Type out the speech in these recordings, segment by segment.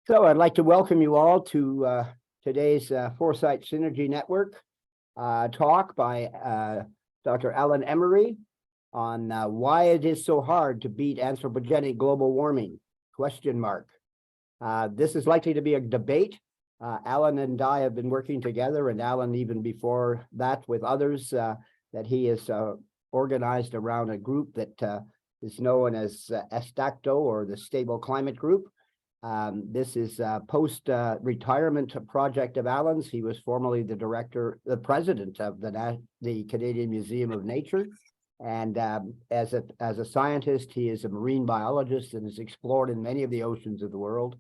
So I'd like to welcome you all to today's Foresight Synergy Network talk by Dr. Alan Emery on why it is so hard to beat anthropogenic global warming, ? This is likely to be a debate. Alan and I have been working together, and Alan even before that with others that he has organized around a group that is known as Estacto, or the Stable Climate Group. This is a post-retirement project of Alan's. He was formerly the president of the Canadian Museum of Nature. And as a scientist, he is a marine biologist and has explored in many of the oceans of the world,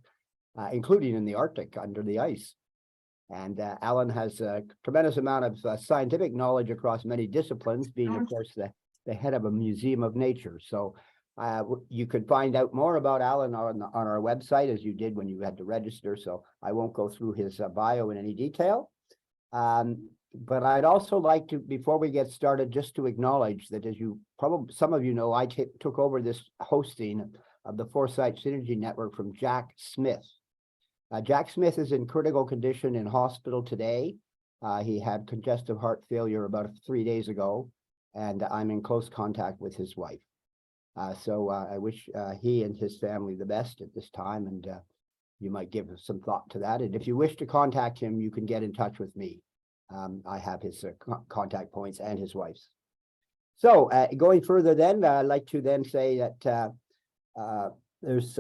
including in the Arctic under the ice. And Alan has a tremendous amount of scientific knowledge across many disciplines, being, of course, the head of a museum of nature. So you could find out more about Alan on our website, as you did when you had to register. So I won't go through his bio in any detail. But I'd also like to, before we get started, just to acknowledge that, as you probably, some of you know, I took over this hosting of the Foresight Synergy Network from Jack Smith. Jack Smith is in critical condition in hospital today. He had congestive heart failure about 3 days ago, and I'm in close contact with his wife. So I wish he and his family the best at this time, and you might give some thought to that. And if you wish to contact him, you can get in touch with me. I have his contact points and his wife's. So going further then, I'd like to then say that there's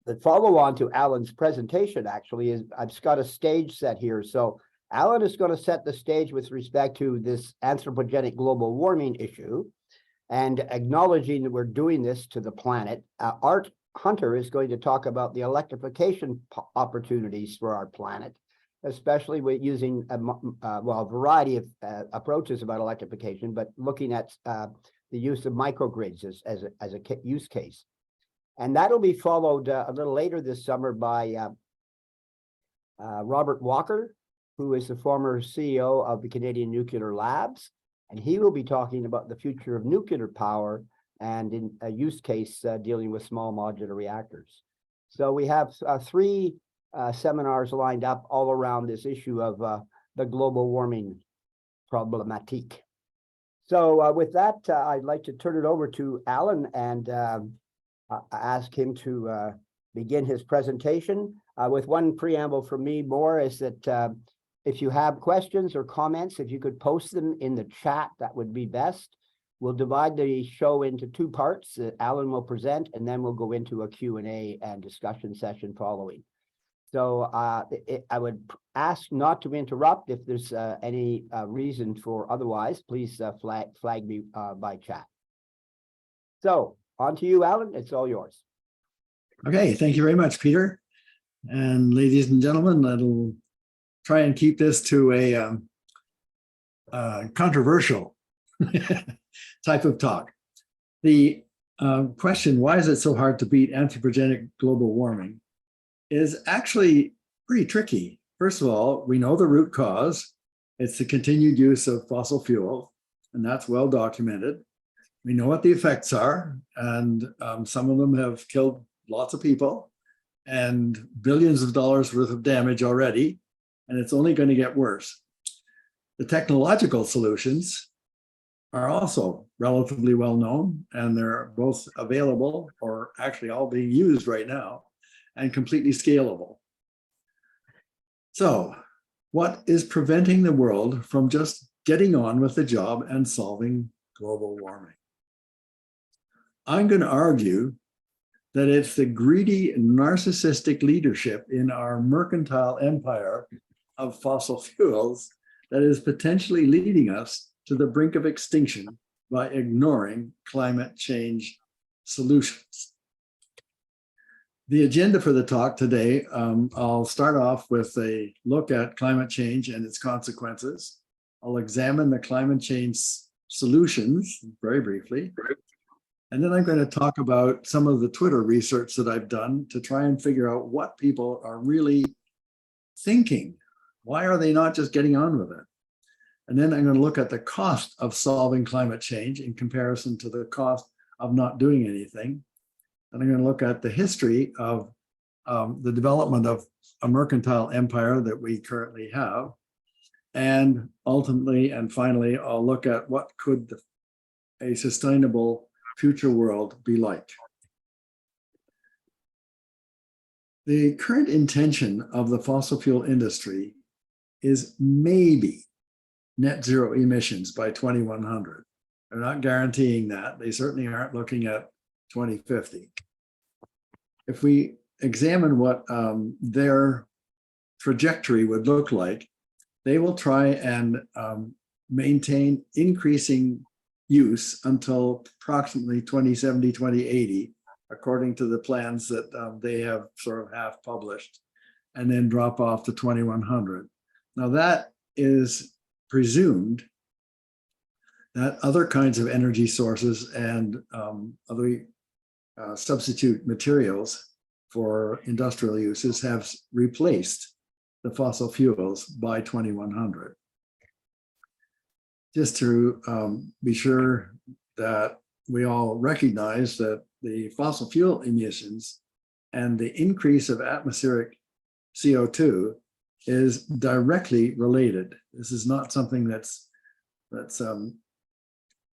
the follow on to Alan's presentation actually is I've got a stage set here. So Alan is going to set the stage with respect to this anthropogenic global warming issue, and acknowledging that we're doing this to the planet. Art Hunter is going to talk about the electrification opportunities for our planet, especially with using a variety of approaches about electrification, but looking at the use of microgrids as a use case. And that'll be followed a little later this summer by Robert Walker, who is the former CEO of the Canadian Nuclear Labs. And he will be talking about the future of nuclear power and in a use case dealing with small modular reactors. So we have three seminars lined up all around this issue of the global warming problematique. So with that, I'd like to turn it over to Alan and ask him to begin his presentation. With one preamble from me more is that if you have questions or comments, if you could post them in the chat, that would be best. We'll divide the show into two parts. Alan will present, and then we'll go into a Q&A and discussion session following. So I would ask not to interrupt. If there's any reason for otherwise, please flag me by chat. So on to you, Alan. It's all yours. Okay, thank you very much, Peter. And ladies and gentlemen, I'll try and keep this to a controversial type of talk. The question, why is it so hard to beat anthropogenic global warming, is actually pretty tricky. First of all, we know the root cause. It's the continued use of fossil fuel, and that's well documented. We know what the effects are, and some of them have killed lots of people and billions of dollars worth of damage already, and it's only going to get worse. The technological solutions are also relatively well known, and they're both available or actually all being used right now and completely scalable. So what is preventing the world from just getting on with the job and solving global warming? I'm going to argue that it's the greedy, narcissistic leadership in our mercantile empire of fossil fuels that is potentially leading us to the brink of extinction by ignoring climate change solutions. The agenda for the talk today, I'll start off with a look at climate change and its consequences. I'll examine the climate change solutions very briefly. And then I'm going to talk about some of the Twitter research that I've done to try and figure out what people are really thinking. Why are they not just getting on with it? And then I'm going to look at the cost of solving climate change in comparison to the cost of not doing anything. and I'm going to look at the history of the development of a mercantile empire that we currently have. And ultimately, and finally, I'll look at what could a sustainable future world be like. The current intention of the fossil fuel industry is maybe net zero emissions by 2100. They're not guaranteeing that. They certainly aren't looking at 2050. If we examine what their trajectory would look like, they will try and maintain increasing use until approximately 2070, 2080, according to the plans that they have sort of half published, and then drop off to 2100. Now that is presumed that other kinds of energy sources and other substitute materials for industrial uses have replaced the fossil fuels by 2100. Just to be sure that we all recognize that the fossil fuel emissions and the increase of atmospheric CO2 is directly related. This is not something that's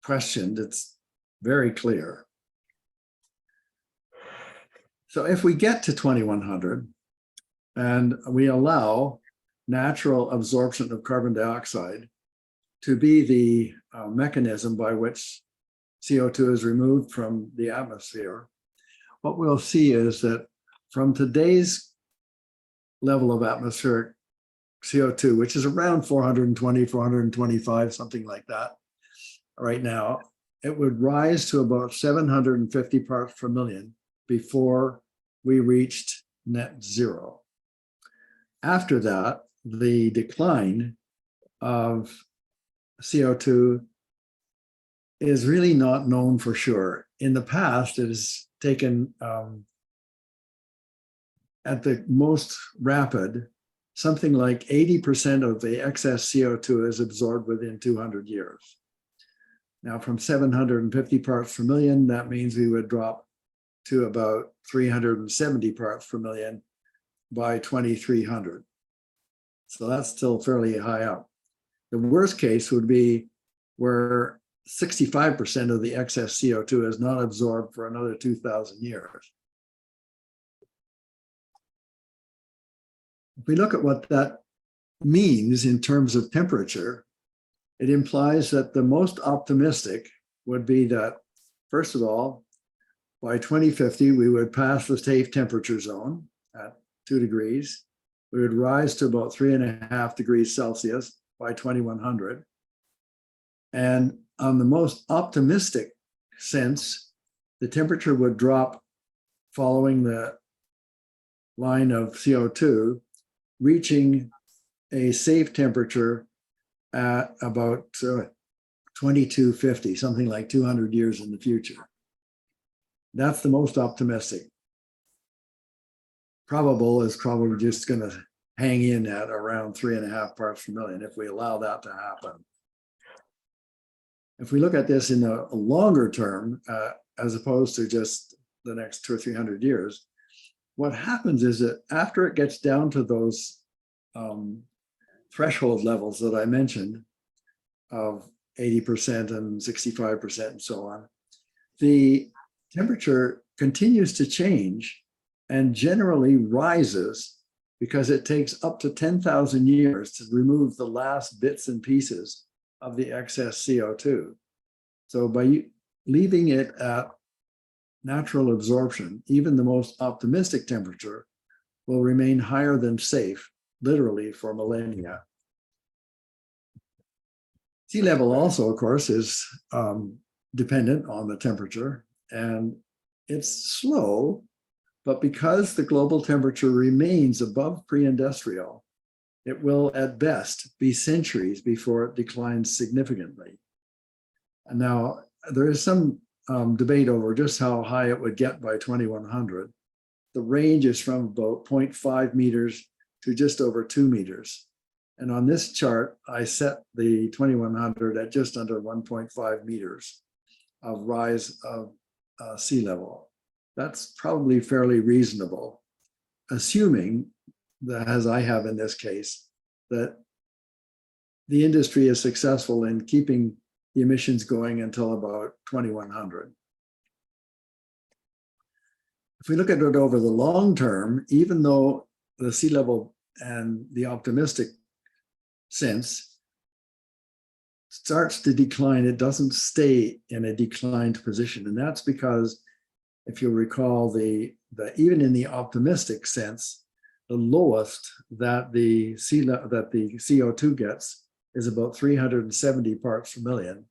questioned. It's very clear. So if we get to 2100 and we allow natural absorption of carbon dioxide to be the mechanism by which CO2 is removed from the atmosphere, what we'll see is that from today's level of atmospheric CO2, which is around 420, 425, something like that right now, it would rise to about 750 parts per million before we reached net zero. After that, the decline of CO2 is really not known for sure. In the past, it has taken, at the most rapid, something like 80% of the excess CO2 is absorbed within 200 years. Now, from 750 parts per million, that means we would drop to about 370 parts per million by 2300. So that's still fairly high up. The worst case would be where 65% of the excess CO2 is not absorbed for another 2,000 years. If we look at what that means in terms of temperature, it implies that the most optimistic would be that, first of all, by 2050, we would pass the safe temperature zone at 2 degrees. We would rise to about 3.5 degrees Celsius by 2100. And on the most optimistic sense, the temperature would drop following the line of CO2, reaching a safe temperature at about 2250, something like 200 years in the future. That's the most optimistic. Probable is probably just going to hang in at around 3.5 parts per million if we allow that to happen. If we look at this in a longer term, as opposed to just the next 200 or 300 years, what happens is that after it gets down to those threshold levels that I mentioned of 80% and 65% and so on, the temperature continues to change and generally rises because it takes up to 10,000 years to remove the last bits and pieces of the excess CO2. So by leaving it at natural absorption, even the most optimistic temperature will remain higher than safe, literally for millennia. Sea level also, of course, is dependent on the temperature, and it's slow, but because the global temperature remains above pre-industrial, it will at best be centuries before it declines significantly. And now there is some debate over just how high it would get by 2100. The range is from about 0.5 meters to just over 2 meters. And on this chart, I set the 2100 at just under 1.5 meters of rise of sea level. that's probably fairly reasonable, assuming that, as I have in this case, that the industry is successful in keeping the emissions going until about 2100. If we look at it over the long term, even though the sea level and the optimistic sense starts to decline, it doesn't stay in a declined position. And that's because, if you'll recall, the even in the optimistic sense, the lowest that the CO2 gets is about 370 parts per million.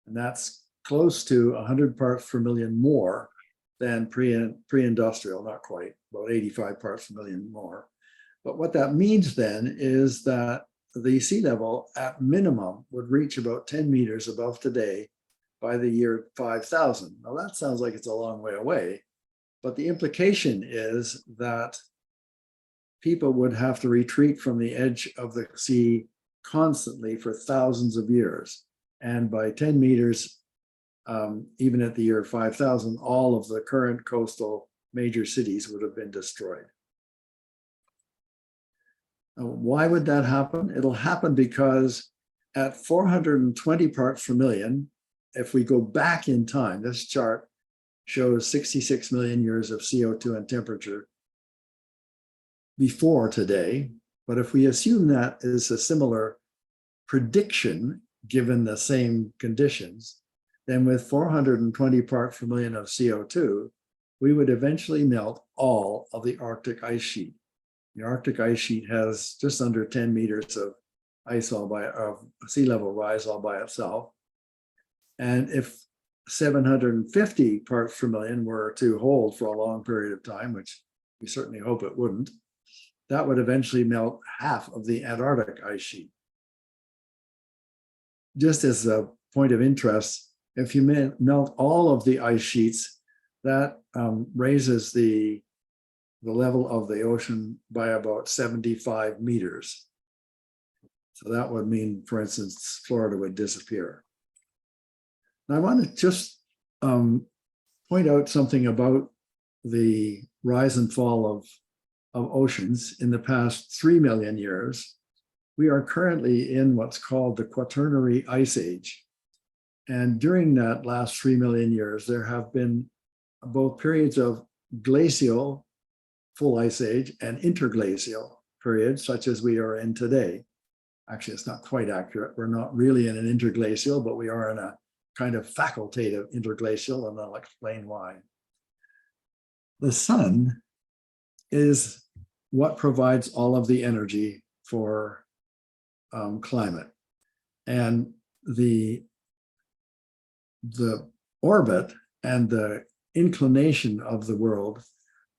And that's close to 100 parts per million more than pre-industrial, not quite, about 85 parts per million more. But what that means then is that the sea level at minimum would reach about 10 meters above today by the year 5000. Now that sounds like it's a long way away, but the implication is that people would have to retreat from the edge of the sea constantly for thousands of years. And by 10 meters, even at the year 5000, all of the current coastal major cities would have been destroyed. Why would that happen? It'll happen because at 420 parts per million, if we go back in time, this chart shows 66 million years of CO2 and temperature before today. But if we assume that is a similar prediction, given the same conditions, then with 420 parts per million of CO2, we would eventually melt all of the Arctic ice sheet. The Arctic ice sheet has just under 10 meters of sea level rise all by itself. And if 750 parts per million were to hold for a long period of time, which we certainly hope it wouldn't, that would eventually melt half of the Antarctic ice sheet. Just as a point of interest, if you melt all of the ice sheets, that raises the level of the ocean by about 75 meters. So that would mean, for instance, Florida would disappear. Now I want to just point out something about the rise and fall of oceans in the past 3 million years. We are currently in what's called the Quaternary Ice Age. And during that last 3 million years, there have been both periods of glacial, full ice age, and interglacial periods, such as we are in today. Actually, it's not quite accurate. We're not really in an interglacial, but we are in a kind of facultative interglacial, and I'll explain why. The sun is what provides all of the energy for climate. And the orbit and the inclination of the world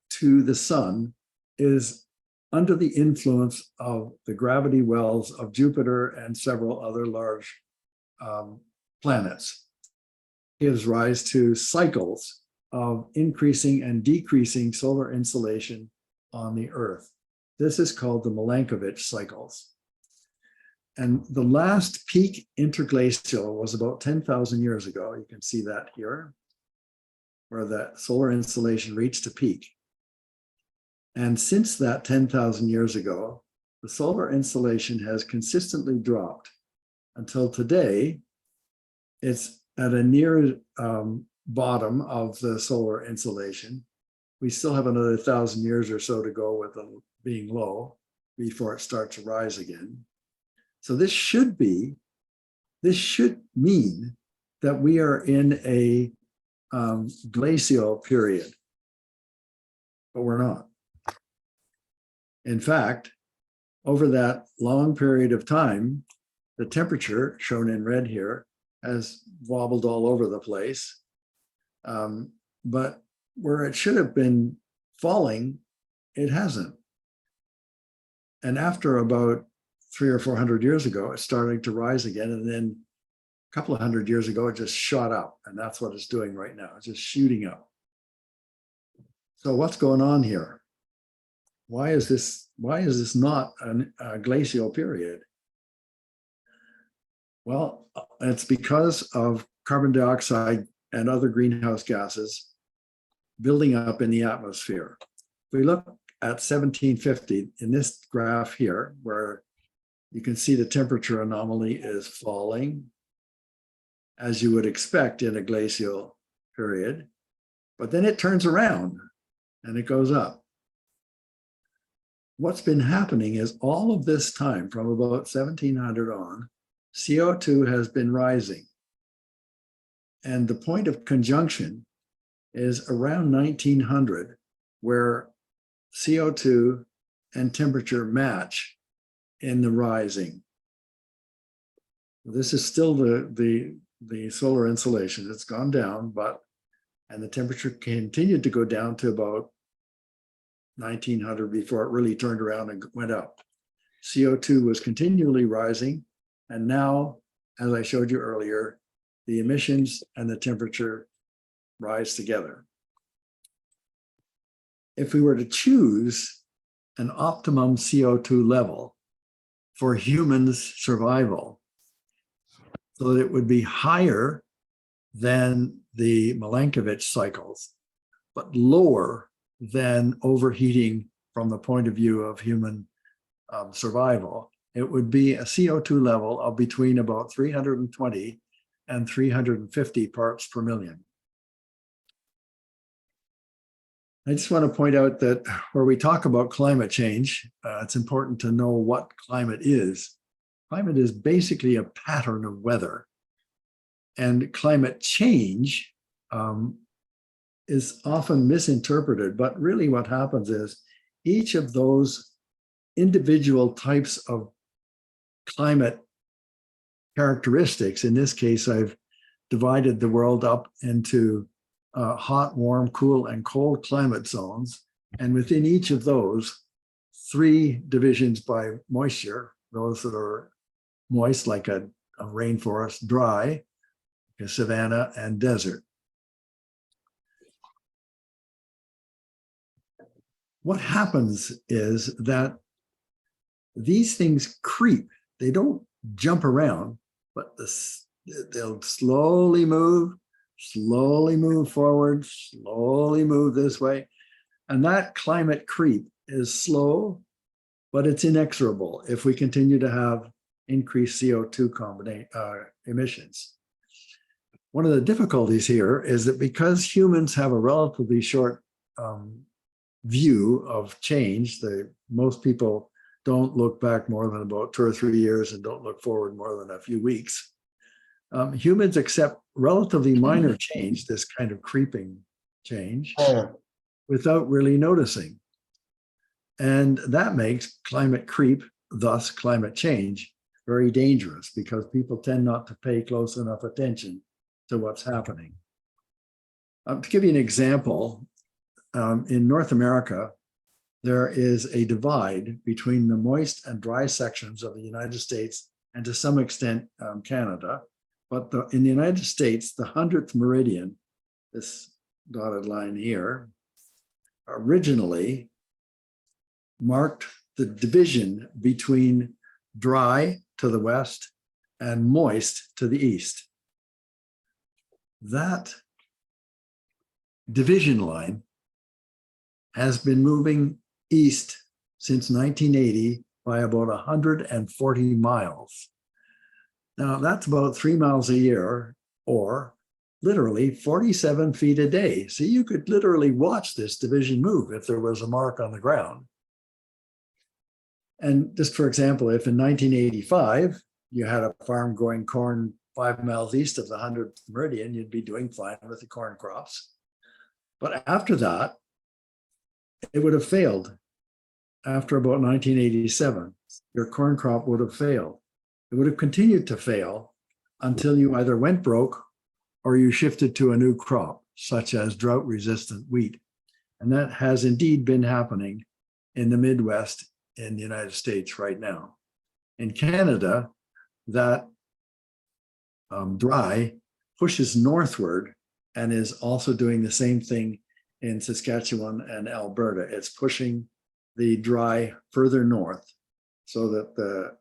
to the sun is under the influence of the gravity wells of Jupiter and several other large planets. It gives rise to cycles of increasing and decreasing solar insolation on the Earth. This is called the Milankovitch cycles. And the last peak interglacial was about 10,000 years ago. You can see that here, where the solar insolation reached a peak. And since that 10,000 years ago, the solar insolation has consistently dropped until today. It's at a near bottom of the solar insolation. We still have another 1,000 years or so to go with it being low before it starts to rise again. So this should mean that we are in a glacial period, but we're not. In fact, over that long period of time, the temperature, shown in red here, has wobbled all over the place. But where it should have been falling, it hasn't. And after about 300 or 400 years ago, it started to rise again. And then a couple of hundred years ago, it just shot up. And that's what it's doing right now. It's just shooting up. So what's going on here? Why is this not a glacial period? Well, it's because of carbon dioxide and other greenhouse gases building up in the atmosphere. If we look at 1750 in this graph here, where you can see the temperature anomaly is falling, as you would expect in a glacial period, but then it turns around and it goes up. What's been happening is all of this time, from about 1700 on, CO2 has been rising. And the point of conjunction is around 1900, where CO2 and temperature match in the rising. This is still the solar insolation. It's gone down, and the temperature continued to go down to about 1900 before it really turned around and went up. CO2 was continually rising, and now, as I showed you earlier, the emissions and the temperature rise together. If we were to choose an optimum CO2 level for humans' survival, so that it would be higher than the Milankovitch cycles, but lower than overheating from the point of view of human survival, it would be a CO2 level of between about 320 and 350 parts per million. I just want to point out that where we talk about climate change, it's important to know what climate is. Climate is basically a pattern of weather, and climate change is often misinterpreted, but really what happens is each of those individual types of climate characteristics, in this case, I've divided the world up into hot, warm, cool, and cold climate zones. And within each of those, 3 divisions by moisture, those that are moist like a rainforest, dry, a savanna, and desert. What happens is that these things creep. They don't jump around, but they'll slowly move forward, slowly move this way. And that climate creep is slow, but it's inexorable if we continue to have increased CO2 emissions. One of the difficulties here is that because humans have a relatively short view of change, most people don't look back more than about 2 or 3 years and don't look forward more than a few weeks. Humans accept relatively minor change, this kind of creeping change, without really noticing. And that makes climate creep, thus climate change, very dangerous because people tend not to pay close enough attention to what's happening. To give you an example, in North America, there is a divide between the moist and dry sections of the United States and to some extent Canada. But in the United States, the 100th meridian, this dotted line here, originally marked the division between dry to the west and moist to the east. That division line has been moving east since 1980 by about 140 miles. Now, that's about 3 miles a year, or literally 47 feet a day. So you could literally watch this division move if there was a mark on the ground. And just for example, if in 1985, you had a farm growing corn 5 miles east of the 100th meridian, you'd be doing fine with the corn crops. But after that, it would have failed. After about 1987, your corn crop would have failed. It would have continued to fail until you either went broke or you shifted to a new crop, such as drought-resistant wheat. And that has indeed been happening in the Midwest in the United States right now. In Canada, that dry pushes northward and is also doing the same thing in Saskatchewan and Alberta. It's pushing the dry further north so that the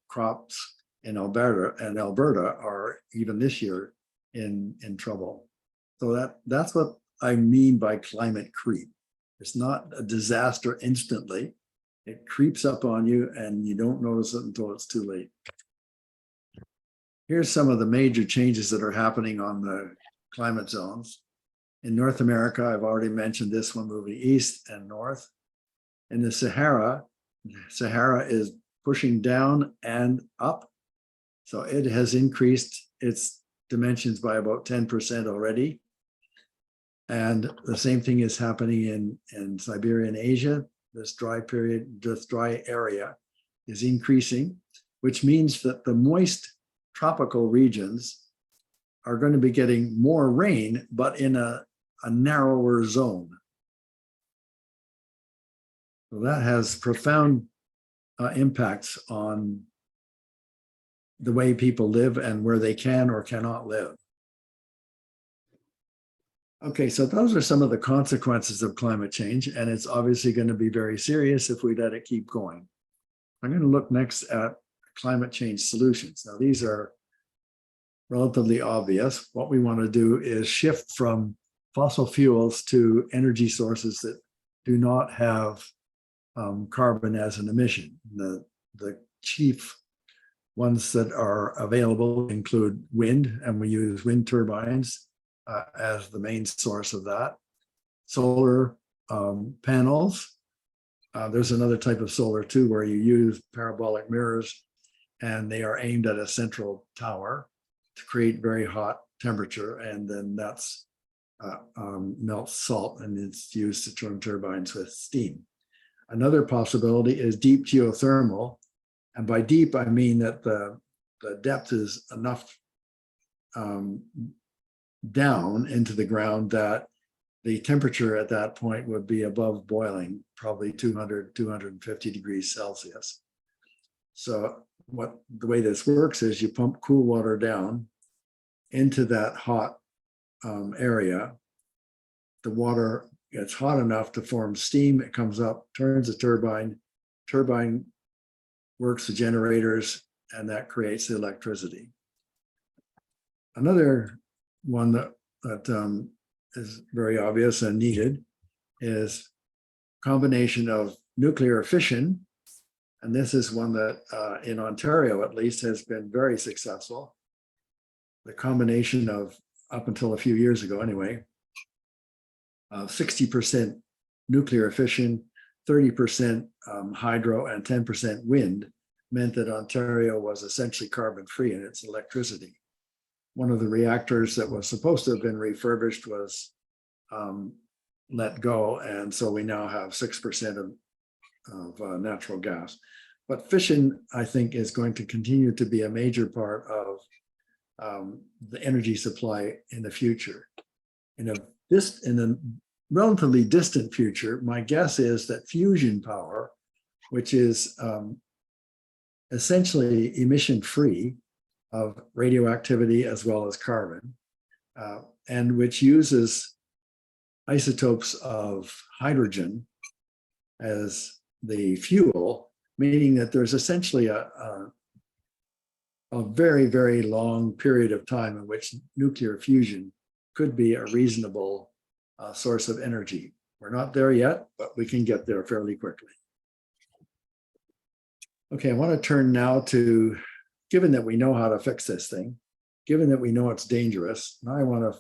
crops in Alberta are even this year in trouble. So that's what I mean by climate creep. It's not a disaster instantly. It creeps up on you and you don't notice it until it's too late. Here's some of the major changes that are happening on the climate zones. In North America, I've already mentioned this one, moving east and north. In the Sahara is pushing down and up. So it has increased its dimensions by about 10% already. And the same thing is happening in Siberia and Asia. This dry area is increasing, which means that the moist tropical regions are going to be getting more rain, but in a narrower zone. So that has profound impacts on the way people live and where they can or cannot live. Okay, so those are some of the consequences of climate change, and it's obviously going to be very serious if we let it keep going. I'm going to look next at climate change solutions. Now, these are relatively obvious. What we want to do is shift from fossil fuels to energy sources that do not have carbon as an emission. The chief ones that are available include wind, and we use wind turbines as the main source of that. Solar panels. There's another type of solar too, where you use parabolic mirrors and they are aimed at a central tower to create very hot temperature, and then that's melts salt and it's used to turn turbines with steam. Another possibility is deep geothermal, and by deep I mean that the depth is enough down into the ground that the temperature at that point would be above boiling, probably 200, 250 degrees Celsius. So the way this works is you pump cool water down into that hot area. The water gets hot enough to form steam. It comes up, turns the turbine. Turbine works the generators, and that creates the electricity. Another one that is very obvious and needed is combination of nuclear fission. And this is one that in Ontario, at least, has been very successful. The combination of, up until a few years ago anyway, 60% nuclear fission, 30% hydro, and 10% wind meant that Ontario was essentially carbon-free in its electricity. One of the reactors that was supposed to have been refurbished was let go, and so we now have 6% of natural gas. But fission, I think, is going to continue to be a major part of the energy supply in the future. In a relatively distant future, my guess is that fusion power, which is essentially emission-free of radioactivity as well as carbon, and which uses isotopes of hydrogen as the fuel, meaning that there's essentially a very, very long period of time in which nuclear fusion could be a reasonable source of energy. We're not there yet, but we can get there fairly quickly. Okay, I want to turn now to, given that we know how to fix this thing, given that we know it's dangerous, now I want to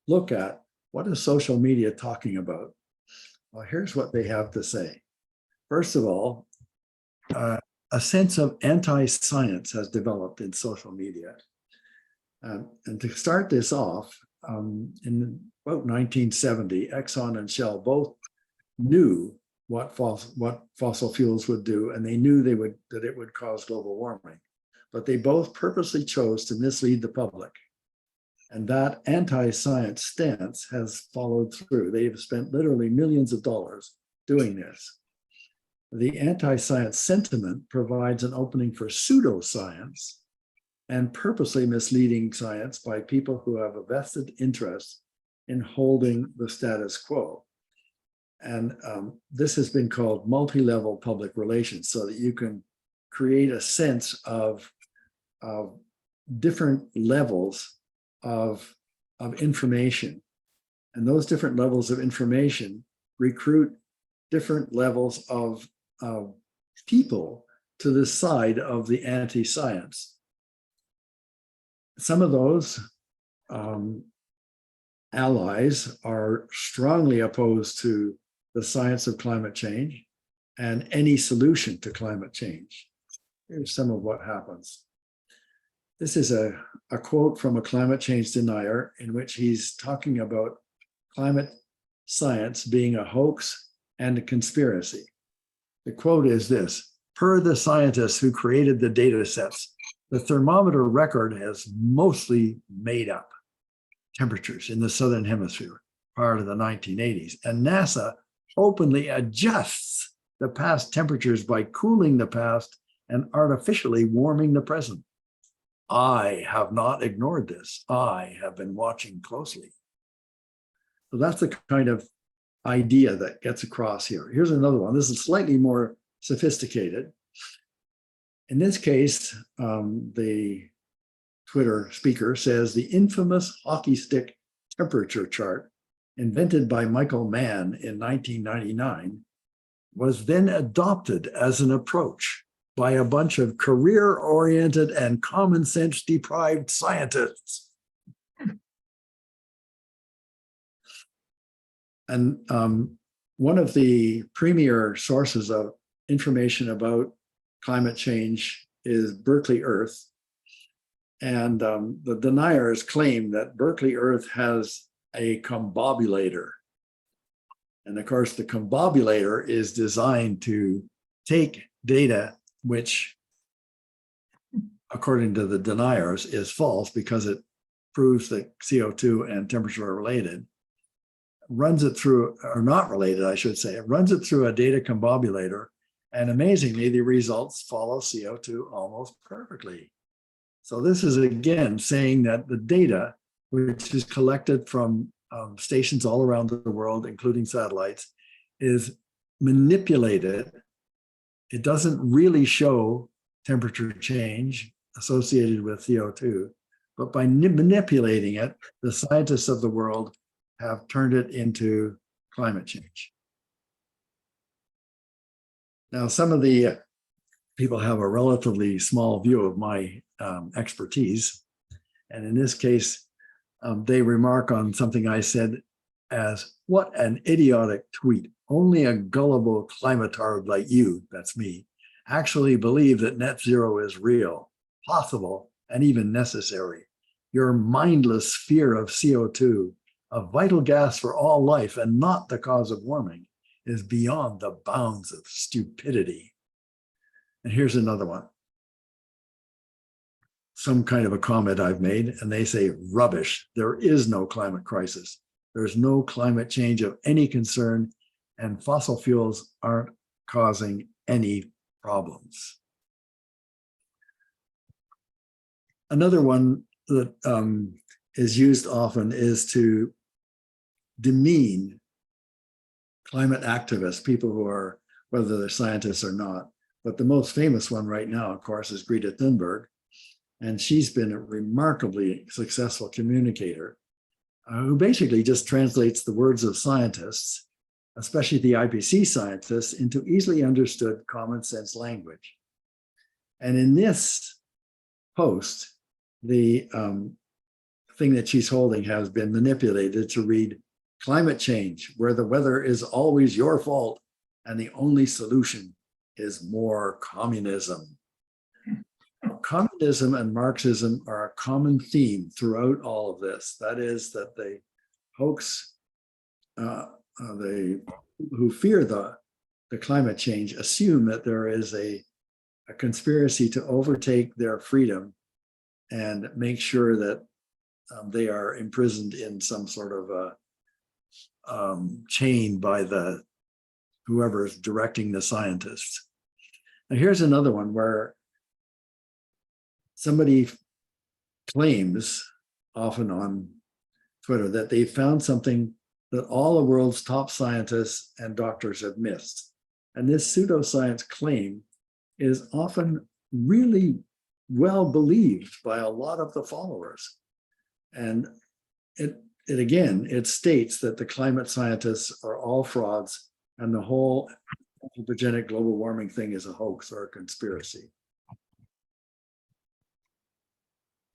look at what is social media talking about. Well, here's what they have to say. First of all, a sense of anti-science has developed in social media. And to start this off, in about 1970, Exxon and Shell both knew what fossil fuels would do, and they knew that it would cause global warming. But they both purposely chose to mislead the public. And that anti-science stance has followed through. They've spent literally millions of dollars doing this. The anti-science sentiment provides an opening for pseudoscience and purposely misleading science by people who have a vested interest in holding the status quo. And this has been called multi-level public relations, so that you can create a sense of different levels of information. And those different levels of information recruit different levels of people to the side of the anti-science. Some of those allies are strongly opposed to the science of climate change and any solution to climate change. Here's some of what happens. This is a quote from a climate change denier in which he's talking about climate science being a hoax and a conspiracy. The quote is this: per the scientists who created the data sets, the thermometer record has mostly made up temperatures in the Southern Hemisphere prior to the 1980s. And NASA openly adjusts the past temperatures by cooling the past and artificially warming the present. I have not ignored this. I have been watching closely. So that's the kind of idea that gets across here. Here's another one. This is slightly more sophisticated. In this case, the Twitter speaker says the infamous hockey stick temperature chart invented by Michael Mann in 1999 was then adopted as an approach by a bunch of career-oriented and common sense deprived scientists. And one of the premier sources of information about climate change is Berkeley Earth. And the deniers claim that Berkeley Earth has a combobulator. And of course, the combobulator is designed to take data which, according to the deniers, is false because it proves that CO2 and temperature are related, runs it through, or not related, I should say, it runs it through a data combobulator, and amazingly, the results follow CO2 almost perfectly. So this is, again, saying that the data, which is collected from stations all around the world, including satellites, is manipulated. It doesn't really show temperature change associated with CO2, but by manipulating it, the scientists of the world have turned it into climate change. Now, some of the people have a relatively small view of my expertise. And in this case, they remark on something I said as, what an idiotic tweet. Only a gullible climatard like you, that's me, actually believe that net zero is real, possible, and even necessary. Your mindless fear of CO2, a vital gas for all life and not the cause of warming, is beyond the bounds of stupidity. And here's another one. Some kind of a comment I've made, and they say, rubbish. There is no climate crisis. There's no climate change of any concern, and fossil fuels aren't causing any problems. Another one that is used often is to demean climate activists, people who are, whether they're scientists or not. But the most famous one right now, of course, is Greta Thunberg. And she's been a remarkably successful communicator who basically just translates the words of scientists, especially the IPC scientists, into easily understood common sense language. And in this post, the thing that she's holding has been manipulated to read, climate change, where the weather is always your fault and the only solution is more communism. Communism and Marxism are a common theme throughout all of this. That is that they hoax, who fear the climate change assume that there is a conspiracy to overtake their freedom and make sure that they are imprisoned in some sort of a chain by whoever is directing the scientists. Now here's another one where somebody claims, often on Twitter, that they found something that all the world's top scientists and doctors have missed. And this pseudoscience claim is often really well believed by a lot of the followers. And it states that the climate scientists are all frauds and the whole anthropogenic global warming thing is a hoax or a conspiracy.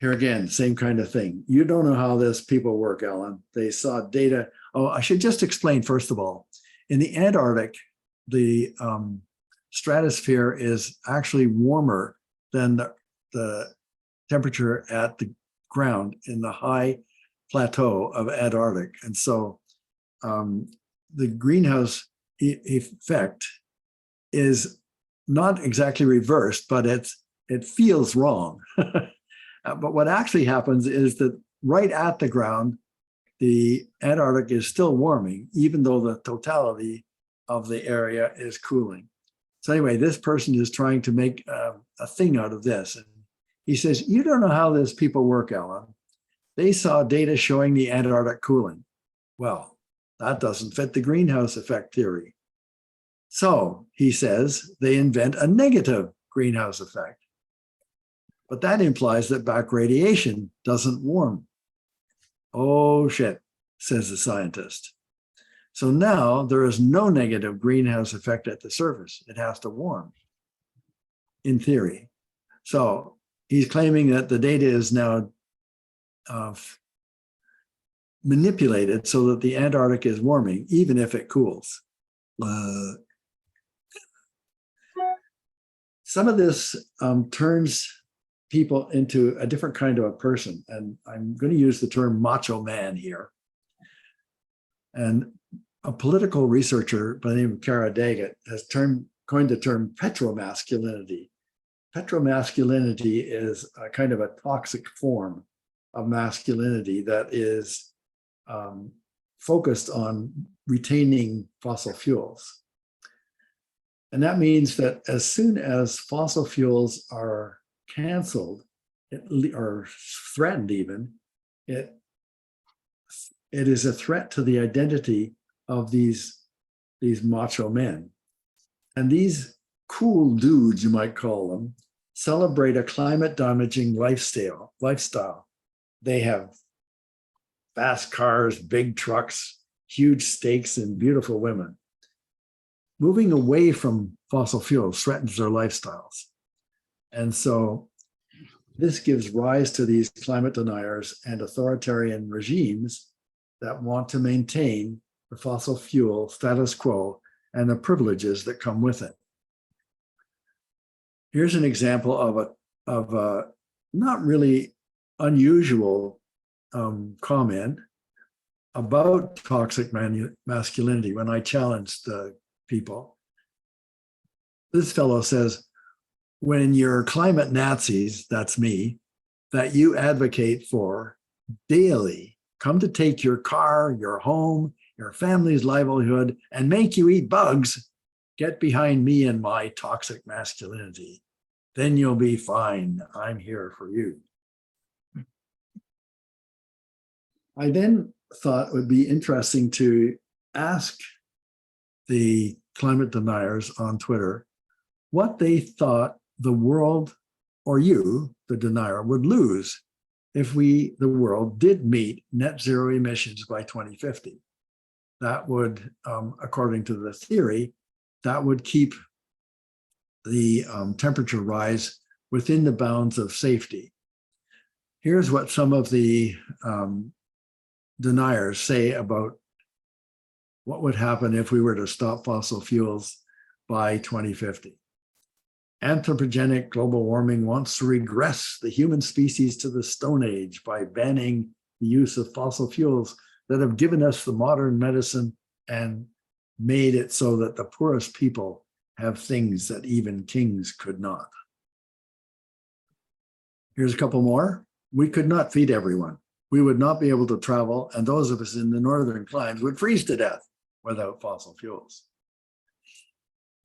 Here again, same kind of thing. You don't know how this people work, Alan. They saw data. Oh, I should just explain, first of all, in the Antarctic, the stratosphere is actually warmer than the temperature at the ground in the high plateau of Antarctic. And so the greenhouse effect is not exactly reversed, but it feels wrong. But what actually happens is that right at the ground, the Antarctic is still warming, even though the totality of the area is cooling. So anyway, this person is trying to make a thing out of this. And he says, you don't know how this people work, Alan. They saw data showing the Antarctic cooling. Well, that doesn't fit the greenhouse effect theory. So he says they invent a negative greenhouse effect. But that implies that back radiation doesn't warm. Oh shit, says the scientist. So now there is no negative greenhouse effect at the surface. It has to warm, in theory. So he's claiming that the data is now manipulated so that the Antarctic is warming, even if it cools. Some of this turns people into a different kind of a person. And I'm going to use the term macho man here. And a political researcher by the name of Kara Daggett has coined the term petro-masculinity. Petro-masculinity is a kind of a toxic form of masculinity that is focused on retaining fossil fuels. And that means that as soon as fossil fuels are canceled or threatened even, it is a threat to the identity of these macho men. And these cool dudes, you might call them, celebrate a climate damaging lifestyle. They have fast cars, big trucks, huge steaks, and beautiful women. Moving away from fossil fuels threatens their lifestyles. And so this gives rise to these climate deniers and authoritarian regimes that want to maintain the fossil fuel status quo and the privileges that come with it. Here's an example of a not really unusual comment about toxic masculinity when I challenged the people. This fellow says, when you're climate Nazis, that's me, that you advocate for daily come to take your car, your home, your family's livelihood, and make you eat bugs, get behind me and my toxic masculinity. Then you'll be fine. I'm here for you. I then thought it would be interesting to ask the climate deniers on Twitter what they thought the world, or you, the denier, would lose if the world did meet net zero emissions by 2050. That would, according to the theory, that would keep the temperature rise within the bounds of safety. Here's what some of the deniers say about what would happen if we were to stop fossil fuels by 2050. Anthropogenic global warming wants to regress the human species to the Stone Age by banning the use of fossil fuels that have given us the modern medicine and made it so that the poorest people have things that even kings could not. Here's a couple more. We could not feed everyone. We would not be able to travel, and those of us in the northern climes would freeze to death without fossil fuels.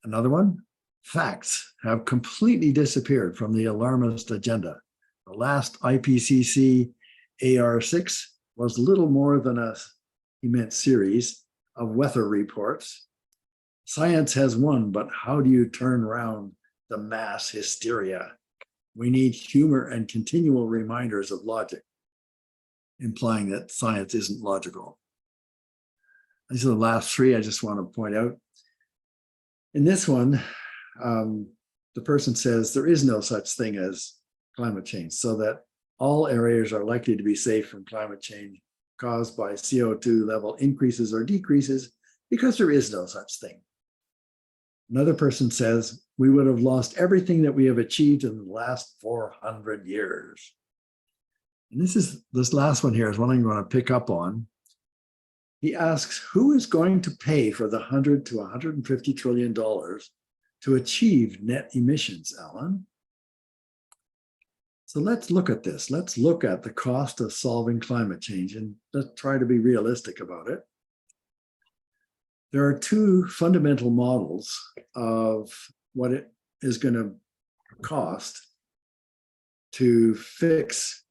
Another one. Facts have completely disappeared from the alarmist agenda. The last IPCC AR6 was little more than a immense series of weather reports. Science has won, but how do you turn around the mass hysteria? We need humor and continual reminders of logic. implying that science isn't logical. These are the last three I just want to point out. In this one, the person says there is no such thing as climate change, so that all areas are likely to be safe from climate change caused by CO2 level increases or decreases because there is no such thing. Another person says we would have lost everything that we have achieved in the last 400 years. And this last one here is one I'm going to pick up on. He asks, who is going to pay for the $100 to $150 trillion to achieve net emissions, Alan? So let's look at this. Let's look at the cost of solving climate change and let's try to be realistic about it. There are two fundamental models of what it is going to cost to fix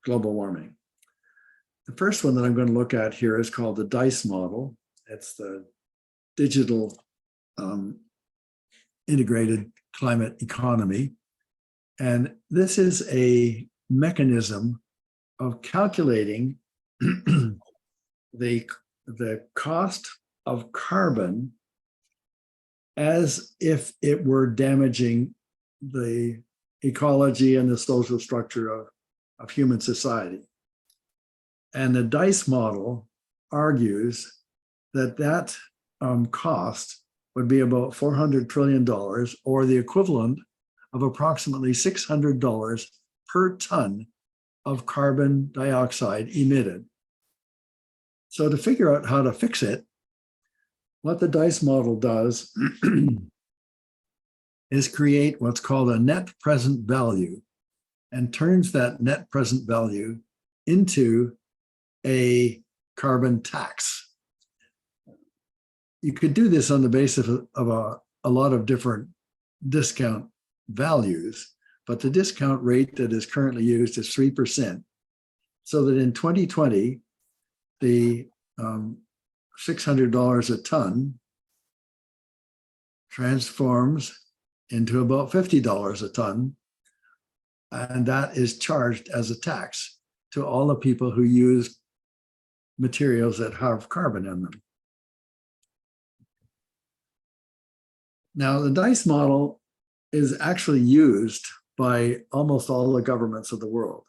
global warming. The first one that I'm going to look at here is called the DICE model. It's the digital integrated climate economy. And this is a mechanism of calculating the cost of carbon as if it were damaging the ecology and the social structure of human society. And the DICE model argues that cost would be about $400 trillion, or the equivalent of approximately $600 per ton of carbon dioxide emitted. So to figure out how to fix it, what the DICE model does is create what's called a net present value and turns that net present value into a carbon tax. You could do this on the basis of a lot of different discount values, but the discount rate that is currently used is 3%. So that in 2020, the $600 a ton transforms into about $50 a ton, and that is charged as a tax to all the people who use materials that have carbon in them. Now, the DICE model is actually used by almost all the governments of the world,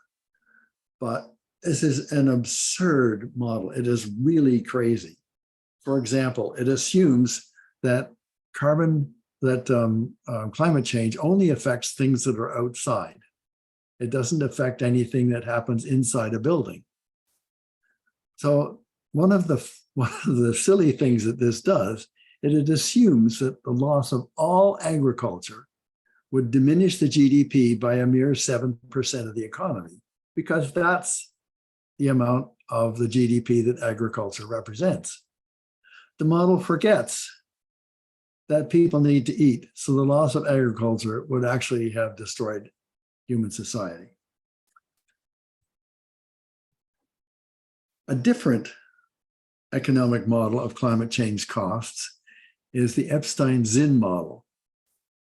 but this is an absurd model. It is really crazy. For example, it assumes that climate change only affects things that are outside. It doesn't affect anything that happens inside a building. So one of the silly things that this does, it assumes that the loss of all agriculture would diminish the GDP by a mere 7% of the economy, because that's the amount of the GDP that agriculture represents. The model forgets that people need to eat, so the loss of agriculture would actually have destroyed human society. A different economic model of climate change costs is the Epstein-Zinn model.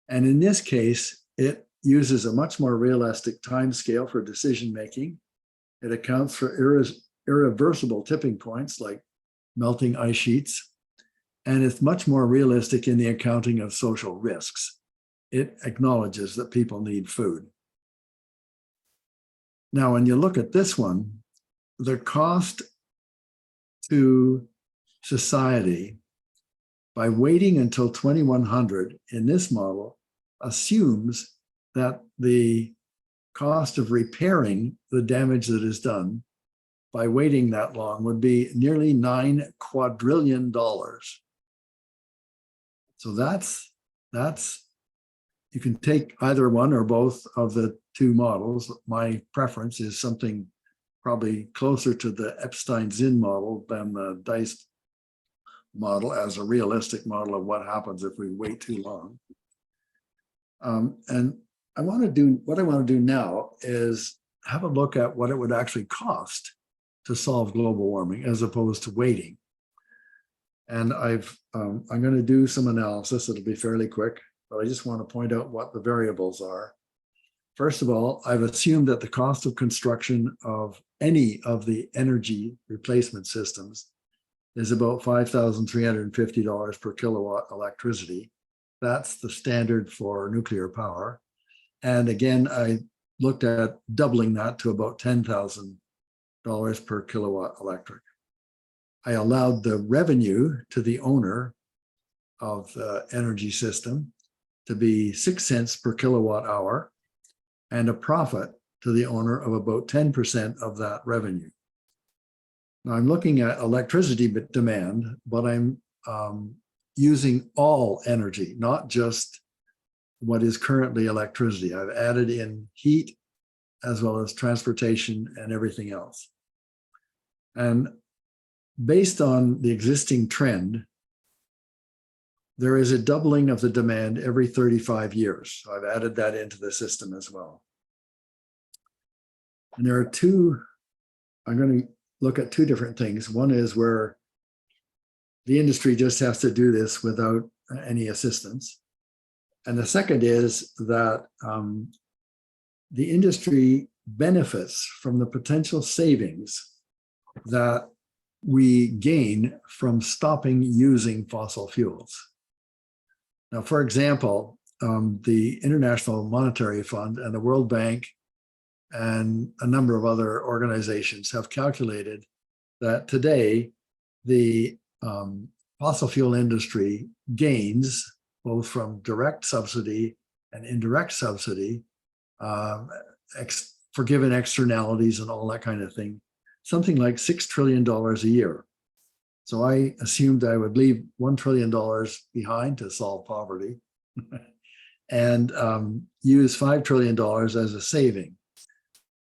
And in this case, it uses a much more realistic timescale for decision-making. It accounts for irreversible tipping points like melting ice sheets, and it's much more realistic in the accounting of social risks. It acknowledges that people need food. Now, when you look at this one, the cost to society by waiting until 2100 in this model assumes that the cost of repairing the damage that is done by waiting that long would be nearly $9 quadrillion. So that's you can take either one or both of the two models. My preference is something probably closer to the Epstein-Zinn model than the DICE model as a realistic model of what happens if we wait too long. And what I want to do now is have a look at what it would actually cost to solve global warming as opposed to waiting. And I'm going to do some analysis. It'll be fairly quick, but I just want to point out what the variables are. First of all, I've assumed that the cost of construction of any of the energy replacement systems is about $5,350 per kilowatt electricity. That's the standard for nuclear power. And again, I looked at doubling that to about $10,000 per kilowatt electric. I allowed the revenue to the owner of the energy system to be 6 cents per kilowatt hour and a profit to the owner of about 10% of that revenue. Now I'm looking at electricity demand, but I'm using all energy, not just what is currently electricity. I've added in heat as well as transportation and everything else. And based on the existing trend, there is a doubling of the demand every 35 years. So I've added that into the system as well. And there are two, I'm going to look at two different things. One is where the industry just has to do this without any assistance. And the second is that the industry benefits from the potential savings that we gain from stopping using fossil fuels. Now, for example, the International Monetary Fund and the World Bank and a number of other organizations have calculated that today the fossil fuel industry gains both from direct subsidy and indirect subsidy, forgiven externalities and all that kind of thing, something like $6 trillion a year. So I assumed I would leave $1 trillion behind to solve poverty and use $5 trillion as a saving.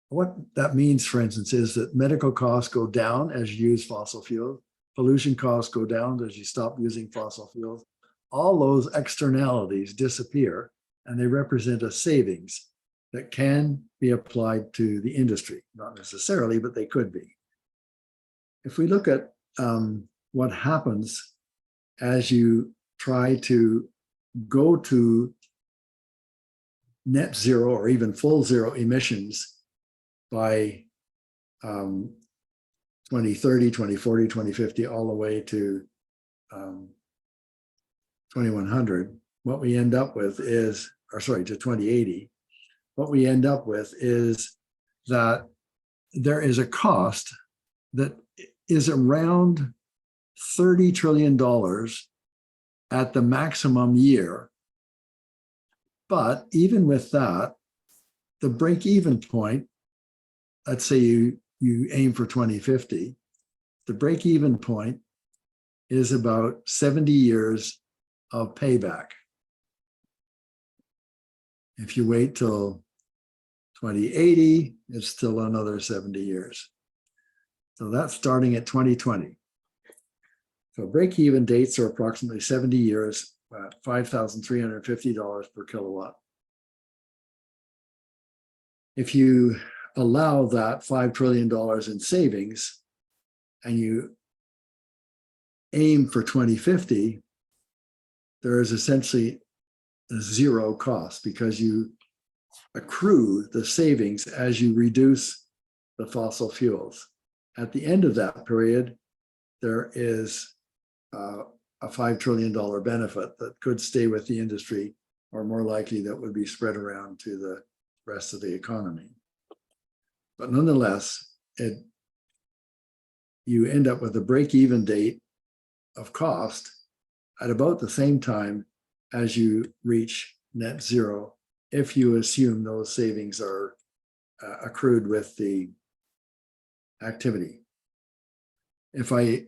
What that means, for instance, is that medical costs go down as you use fossil fuels, pollution costs go down as you stop using fossil fuels. All those externalities disappear and they represent a savings that can be applied to the industry. Not necessarily, but they could be. If we look at what happens as you try to go to net zero or even full zero emissions by 2030, 2040, 2050, all the way to 2100, what we end up with is, or sorry, to 2080, what we end up with is that there is a cost that is around $30 trillion at the maximum year. But even with that, the break-even point, let's say you aim for 2050, the break-even point is about 70 years of payback. If you wait till 2080, it's still another 70 years. So that's starting at 2020. So break-even dates are approximately 70 years at $5,350 per kilowatt. If you allow that $5 trillion in savings and you aim for 2050, there is essentially a zero cost because you accrue the savings as you reduce the fossil fuels. At the end of that period, there is a $5 trillion benefit that could stay with the industry, or more likely that would be spread around to the rest of the economy. But nonetheless, you end up with a break-even date of cost at about the same time as you reach net zero, if you assume those savings are accrued with the activity. If I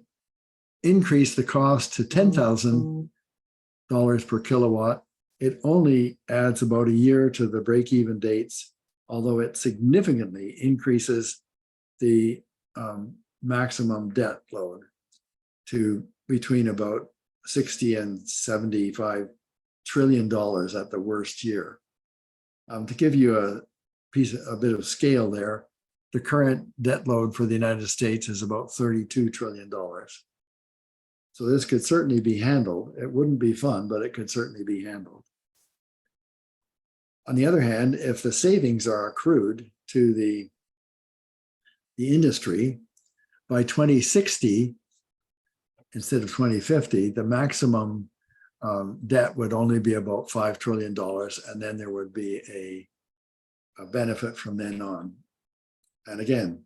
increase the cost to $10,000 per kilowatt, it only adds about a year to the break-even dates, although it significantly increases the maximum debt load to between about 60 and 75 trillion dollars at the worst year. To give you a bit of scale there, the current debt load for the United States is about $32 trillion. So this could certainly be handled. It wouldn't be fun, but it could certainly be handled. On the other hand, if the savings are accrued to the industry, by 2060, instead of 2050, the maximum debt would only be about $5 trillion, and then there would be a benefit from then on. And again,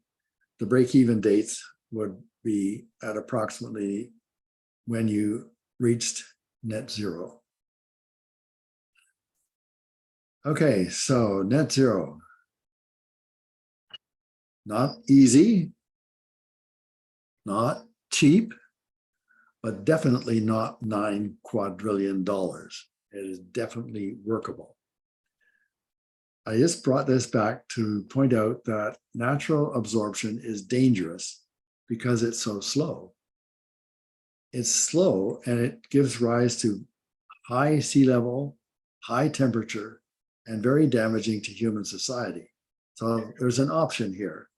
the break-even dates would be at approximately when you reached net zero. Okay, so net zero. Not easy, not cheap, but definitely not $9 quadrillion. It is definitely workable. I just brought this back to point out that natural absorption is dangerous because it's so slow. It's slow and it gives rise to high sea level, high temperature, and very damaging to human society. So there's an option here.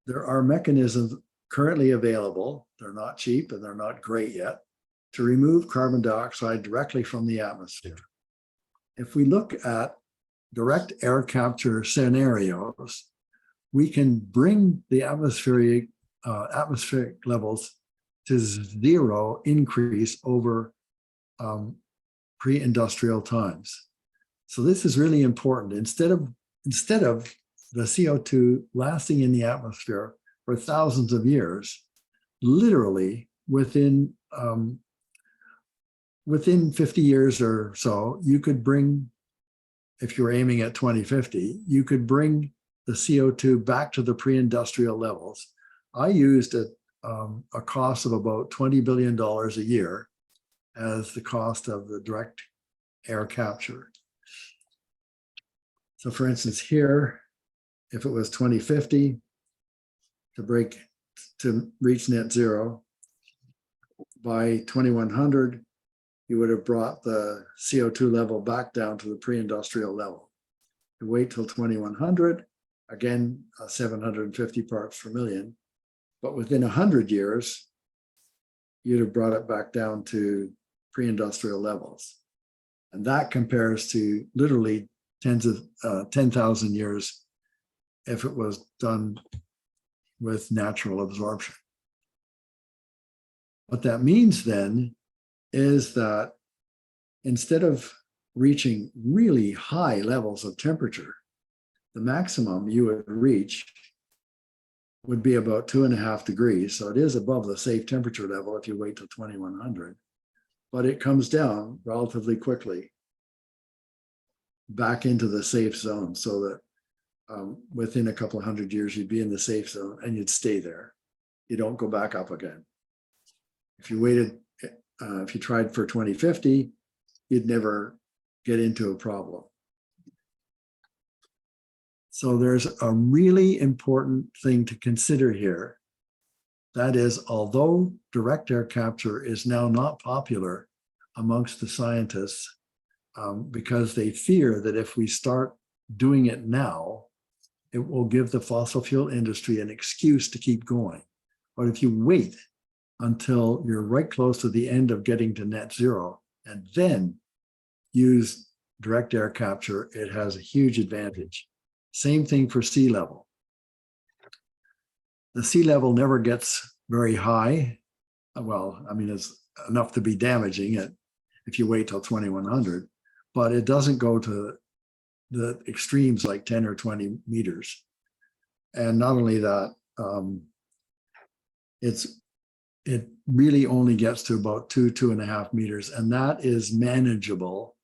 There are mechanisms currently available, they're not cheap and they're not great yet, to remove carbon dioxide directly from the atmosphere. If we look at direct air capture scenarios, we can bring the atmospheric levels to zero increase over pre-industrial times. So this is really important. Instead of the CO2 lasting in the atmosphere for thousands of years, literally within 50 years or so, you could bring, if you're aiming at 2050, you could bring the CO2 back to the pre-industrial levels. I used a cost of about $20 billion a year as the cost of the direct air capture. So for instance, here, if it was 2050 to reach net zero, by 2100, you would have brought the CO2 level back down to the pre-industrial level. You wait till 2100, again, 750 parts per million, but within 100 years, you'd have brought it back down to pre-industrial levels. And that compares to literally 10,000 years if it was done with natural absorption. What that means then is that instead of reaching really high levels of temperature, the maximum you would reach would be about 2.5 degrees. So it is above the safe temperature level if you wait till 2100, but it comes down relatively quickly back into the safe zone, so that within a couple of hundred years, you'd be in the safe zone and you'd stay there. You don't go back up again. If you waited, if you tried for 2050, you'd never get into a problem. So there's a really important thing to consider here. That is, although direct air capture is now not popular amongst the scientists, because they fear that if we start doing it now, it will give the fossil fuel industry an excuse to keep going. But if you wait until you're right close to the end of getting to net zero and then use direct air capture, it has a huge advantage. Same thing for sea level. The sea level never gets very high. Well, I mean, it's enough to be damaging if you wait till 2100, but it doesn't go to the extremes like 10 or 20 meters. And not only that, it really only gets to about 2.5 meters, and that is manageable.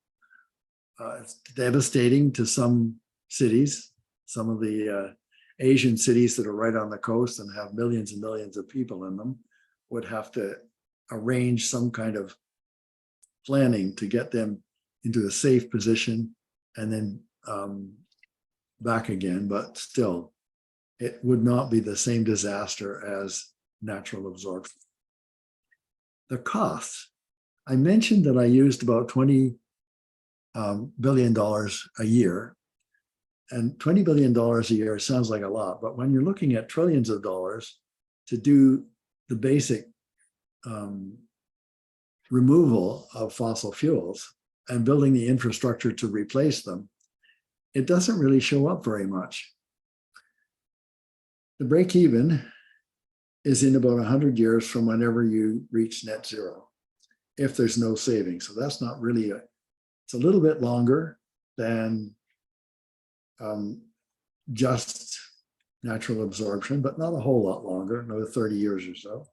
It's devastating to some cities, some of the Asian cities that are right on the coast and have millions and millions of people in them would have to arrange some kind of planning to get them into a safe position and then back again, but still, it would not be the same disaster as natural absorption. The costs. I mentioned that I used about $20 billion a year, and $20 billion a year sounds like a lot, but when you're looking at trillions of dollars to do the basic removal of fossil fuels and building the infrastructure to replace them, it doesn't really show up very much. The break even is in about 100 years from whenever you reach net zero, if there's no savings. So that's not really it's a little bit longer than just natural absorption, but not a whole lot longer, another 30 years or so.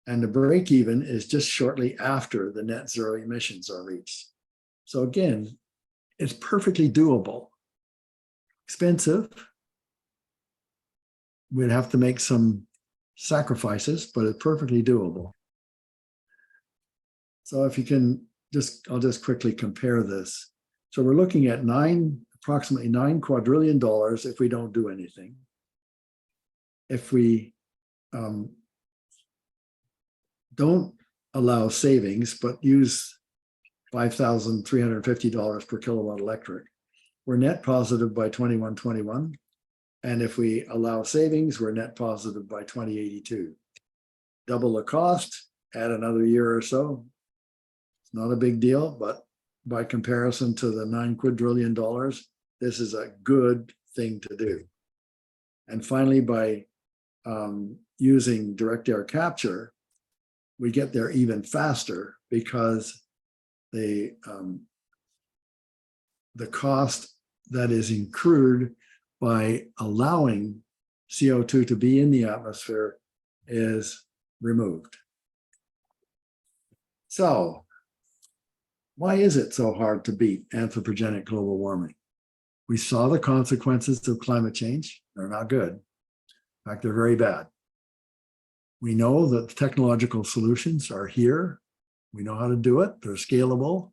And the break even is just shortly after the net zero emissions are reached. So again, it's perfectly doable. Expensive. We'd have to make some sacrifices, but it's perfectly doable. So if you can I'll just quickly compare this. So we're looking at approximately $9 quadrillion if we don't do anything. If we don't allow savings, but use $5,350 per kilowatt electric, we're net positive by 2121. And if we allow savings, we're net positive by 2082. Double the cost, add another year or so. It's not a big deal, but by comparison to the $9 quadrillion, this is a good thing to do. And finally, by using direct air capture, we get there even faster because the cost that is incurred by allowing CO2 to be in the atmosphere is removed. So, why is it so hard to beat anthropogenic global warming? We saw the consequences of climate change. They're not good. In fact, they're very bad. We know that technological solutions are here. We know how to do it. They're scalable.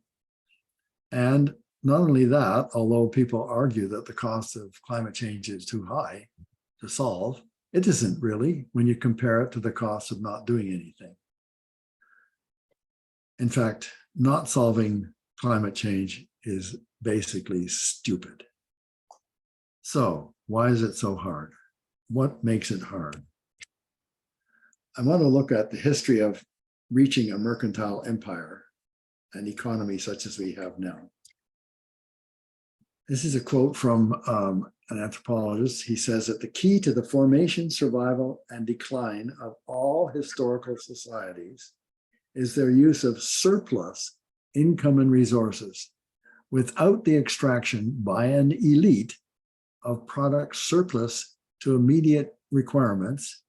And not only that, although people argue that the cost of climate change is too high to solve, it isn't really when you compare it to the cost of not doing anything. In fact, not solving climate change is basically stupid. So why is it so hard? What makes it hard? I want to look at the history of reaching a mercantile empire, an economy such as we have now. This is a quote from an anthropologist. He says that the key to the formation, survival, and decline of all historical societies is their use of surplus income and resources without the extraction by an elite of products surplus to immediate requirements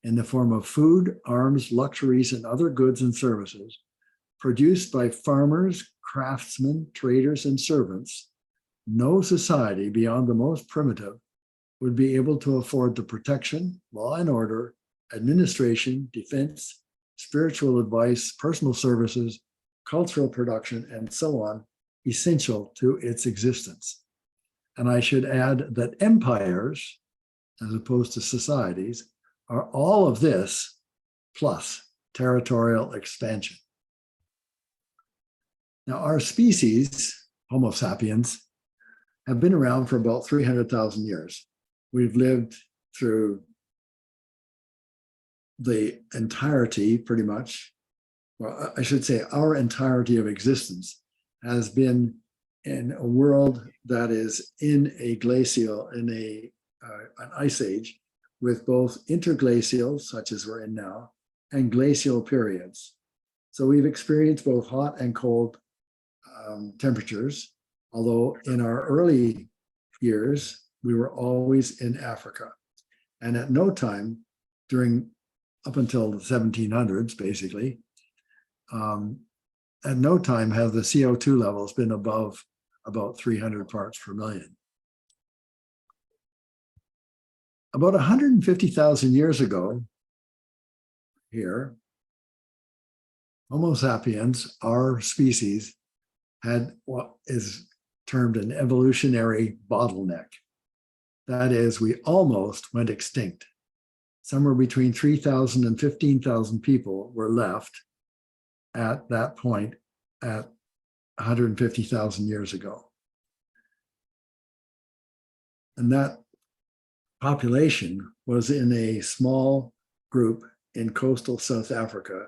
in the form of food, arms, luxuries, and other goods and services produced by farmers, craftsmen, traders, and servants. No society beyond the most primitive would be able to afford the protection, law and order, administration, defense, spiritual advice, personal services, cultural production, and so on, essential to its existence. And I should add that empires, as opposed to societies, are all of this plus territorial expansion. Now, our species, Homo sapiens, have been around for about 300,000 years. We've lived through the entirety, pretty much, well, I should say our entirety of existence has been in a world that is in a glacial, in an ice age, with both interglacial, such as we're in now, and glacial periods. So we've experienced both hot and cold temperatures, although in our early years, we were always in Africa. And at no time up until the 1700s, basically, at no time have the CO2 levels been above about 300 parts per million. About 150,000 years ago, here, Homo sapiens, our species, had what is termed an evolutionary bottleneck. That is, we almost went extinct. Somewhere between 3,000 and 15,000 people were left at that point at 150,000 years ago. And that population was in a small group in coastal South Africa.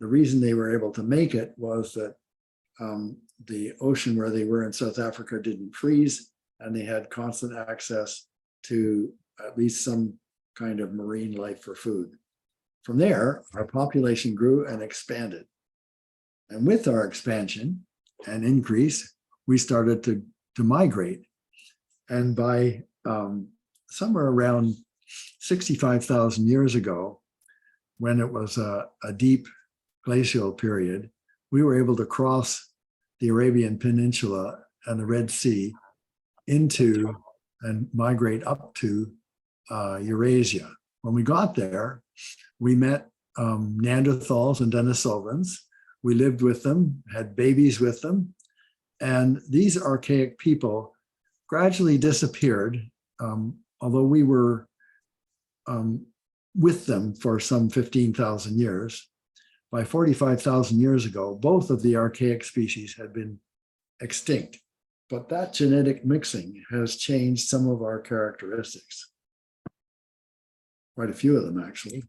The reason they were able to make it was that the ocean where they were in South Africa didn't freeze, and they had constant access to at least some kind of marine life for food. From there, our population grew and expanded. And with our expansion and increase, we started to migrate. And by somewhere around 65,000 years ago, when it was a deep glacial period, we were able to cross the Arabian Peninsula and the Red Sea into and migrate up to Eurasia. When we got there, we met Neanderthals and Denisovans. We lived with them, had babies with them, and these archaic people gradually disappeared, although we were with them for some 15,000 years. By 45,000 years ago, both of the archaic species had been extinct, but that genetic mixing has changed some of our characteristics. Quite a few of them, actually.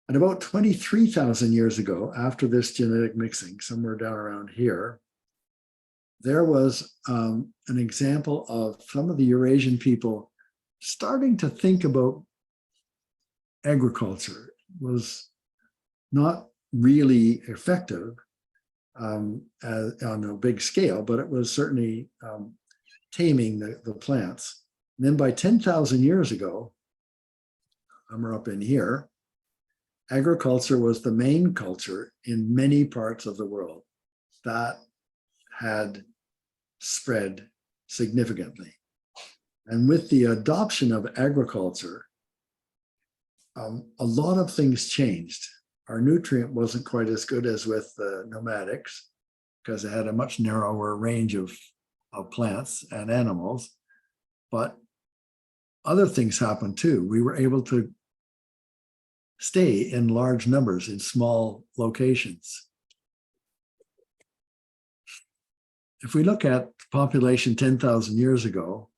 And about 23,000 years ago, after this genetic mixing, somewhere down around here, there was an example of some of the Eurasian people starting to think about agriculture. It was not really effective on a big scale, but it was certainly taming the plants. And then by 10,000 years ago, we're up in here, agriculture was the main culture in many parts of the world. That had spread significantly. And with the adoption of agriculture, a lot of things changed. Our nutrient wasn't quite as good as with the nomadics because it had a much narrower range of plants and animals. But other things happened too. We were able to stay in large numbers in small locations. If we look at the population 10,000 years ago,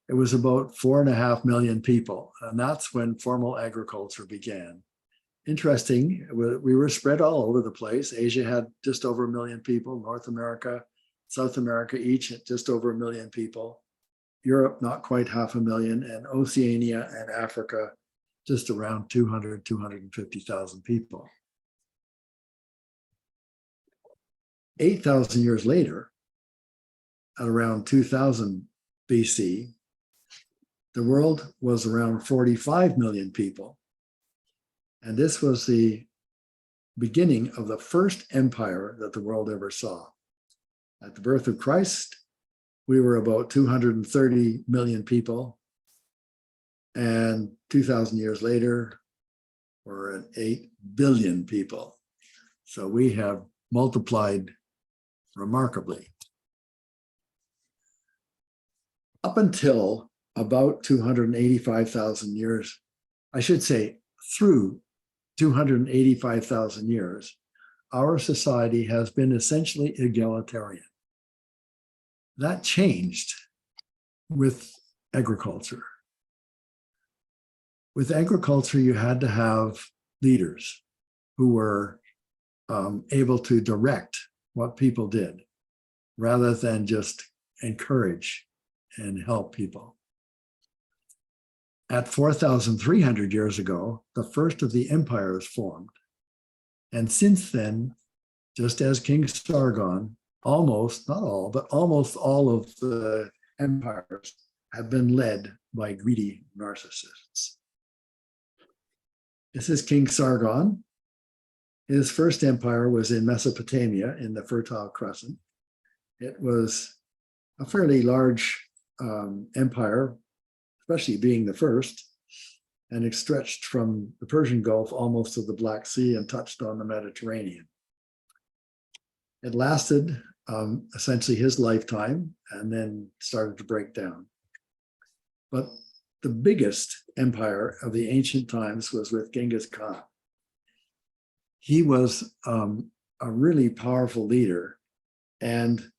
it was about 4.5 million people, and that's when formal agriculture began. Interesting, we were spread all over the place. Asia had just over 1 million people, North America, South America, each at just over 1 million people. Europe, not quite 500,000, and Oceania and Africa, just around 250,000 people. 8,000 years later, at around 2000 BC, the world was around 45 million people. And this was the beginning of the first empire that the world ever saw. At the birth of Christ, we were about 230 million people. And 2,000 years later, we're at 8 billion people. So we have multiplied remarkably. Up until about 285,000 years, I should say through 285,000 years, our society has been essentially egalitarian. That changed with agriculture. With agriculture, you had to have leaders who were able to direct what people did rather than just encourage and help people. At 4,300 years ago, the first of the empires formed. And since then, just as King Sargon, almost, not all, but almost all of the empires have been led by greedy narcissists. This is King Sargon. His first empire was in Mesopotamia in the Fertile Crescent. It was a fairly large empire, especially being the first, and it stretched from the Persian Gulf almost to the Black Sea and touched on the Mediterranean. It lasted essentially his lifetime and then started to break down. But the biggest empire of the ancient times was with Genghis Khan. He was a really powerful leader, and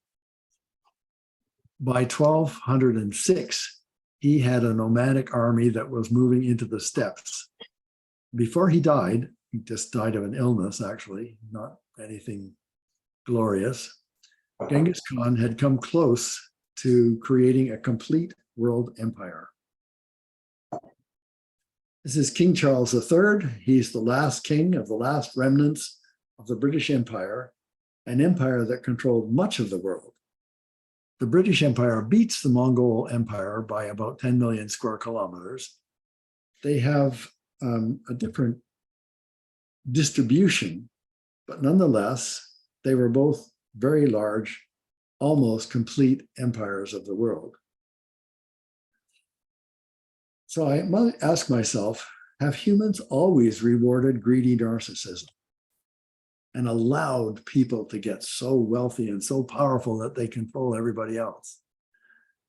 by 1206, he had a nomadic army that was moving into the steppes. Before he died, he just died of an illness, actually, not anything glorious. Genghis Khan had come close to creating a complete world empire. This is King Charles III. He's the last king of the last remnants of the British Empire, an empire that controlled much of the world. The British Empire beats the Mongol Empire by about 10 million square kilometers. They have a different distribution, but nonetheless, they were both very large, almost complete empires of the world. So I might ask myself, have humans always rewarded greedy narcissism and allowed people to get so wealthy and so powerful that they control everybody else?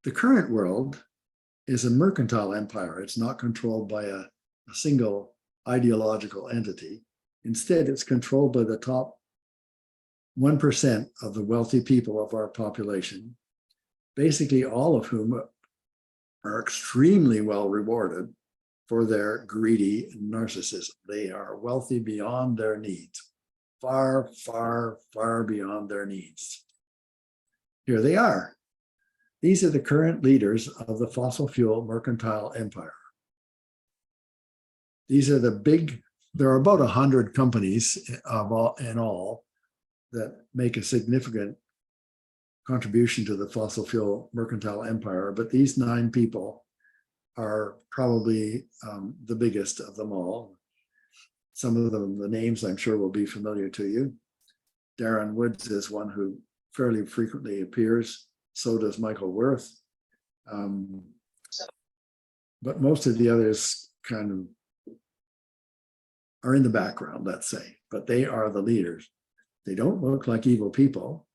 The current world is a mercantile empire. It's not controlled by a single ideological entity. Instead, it's controlled by the top 1% of the wealthy people of our population, basically all of whom are extremely well rewarded for their greedy narcissism. They are wealthy beyond their needs, far, far, far beyond their needs. Here they are. These are the current leaders of the fossil fuel mercantile empire. These are the big, there are about 100 companies in all that make a significant contribution to the fossil fuel mercantile empire, but these 9 people are probably the biggest of them all. Some of them, the names I'm sure will be familiar to you. Darren Woods is one who fairly frequently appears. So does Michael Worth. But most of the others kind of are in the background, let's say, but they are the leaders. They don't look like evil people,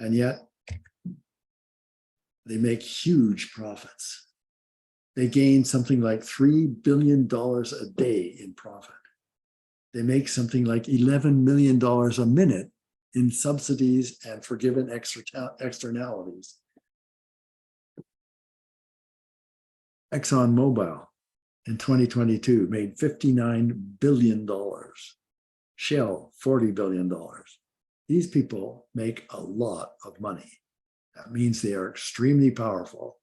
and yet they make huge profits. They gain something like $3 billion a day in profit. They make something like $11 million a minute in subsidies and forgiven externalities. ExxonMobil in 2022 made $59 billion. Shell, $40 billion. These people make a lot of money. That means they are extremely powerful.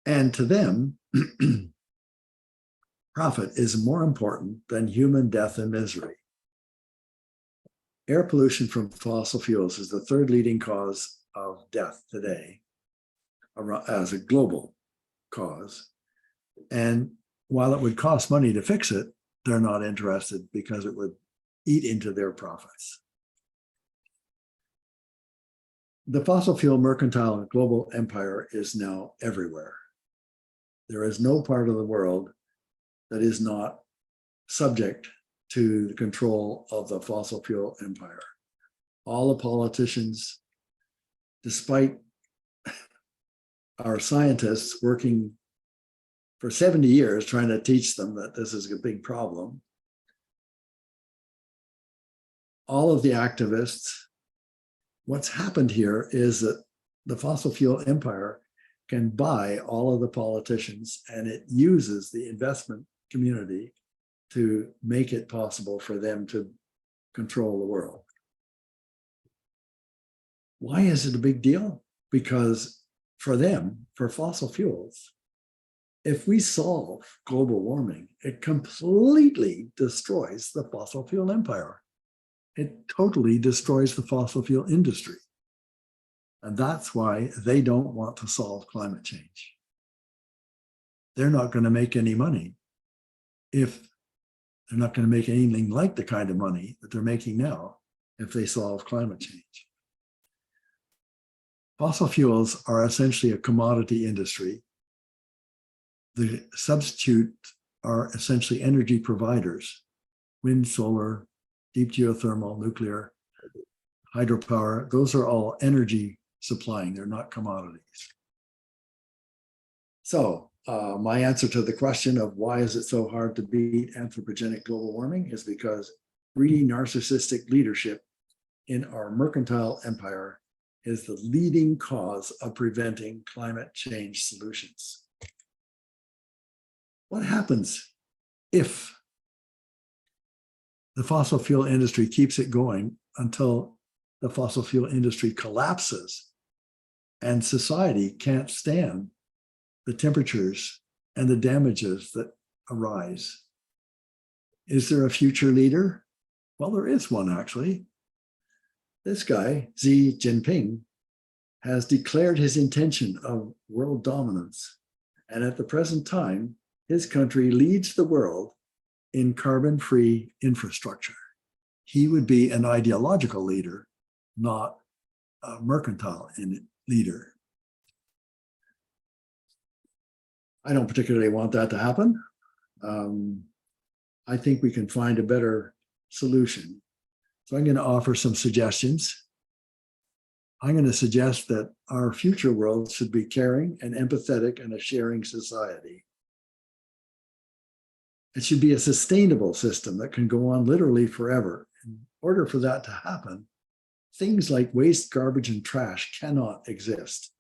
And to them, profit is more important than human death and misery. Air pollution from fossil fuels is the 3rd leading cause of death today as a global cause. And while it would cost money to fix it, they're not interested because it would eat into their profits. The fossil fuel mercantile and global empire is now everywhere. There is no part of the world that is not subject to the control of the fossil fuel empire. All the politicians, despite our scientists working for 70 years trying to teach them that this is a big problem, all of the activists, what's happened here is that the fossil fuel empire can buy all of the politicians, and it uses the investment community to make it possible for them to control the world. Why is it a big deal? Because for them, for fossil fuels, if we solve global warming, it completely destroys the fossil fuel empire. It totally destroys the fossil fuel industry. And that's why they don't want to solve climate change. They're not going to make any money if they're not going to make anything like the kind of money that they're making now if they solve climate change. Fossil fuels are essentially a commodity industry. The substitute are essentially energy providers: wind, solar, deep geothermal, nuclear, hydropower. Those are all energy supplying, they're not commodities. So my answer to the question of why is it so hard to beat anthropogenic global warming is because greedy narcissistic leadership in our mercantile empire is the leading cause of preventing climate change solutions. What happens if the fossil fuel industry keeps it going until the fossil fuel industry collapses and society can't stand the temperatures and the damages that arise. Is there a future leader? Well, there is one, actually. This guy, Xi Jinping, has declared his intention of world dominance. And at the present time, his country leads the world in carbon-free infrastructure. He would be an ideological leader, not a mercantile leader. I don't particularly want that to happen. I think we can find a better solution. So I'm going to offer some suggestions. I'm going to suggest that our future world should be caring and empathetic and a sharing society. It should be a sustainable system that can go on literally forever. In order for that to happen, things like waste, garbage, and trash cannot exist.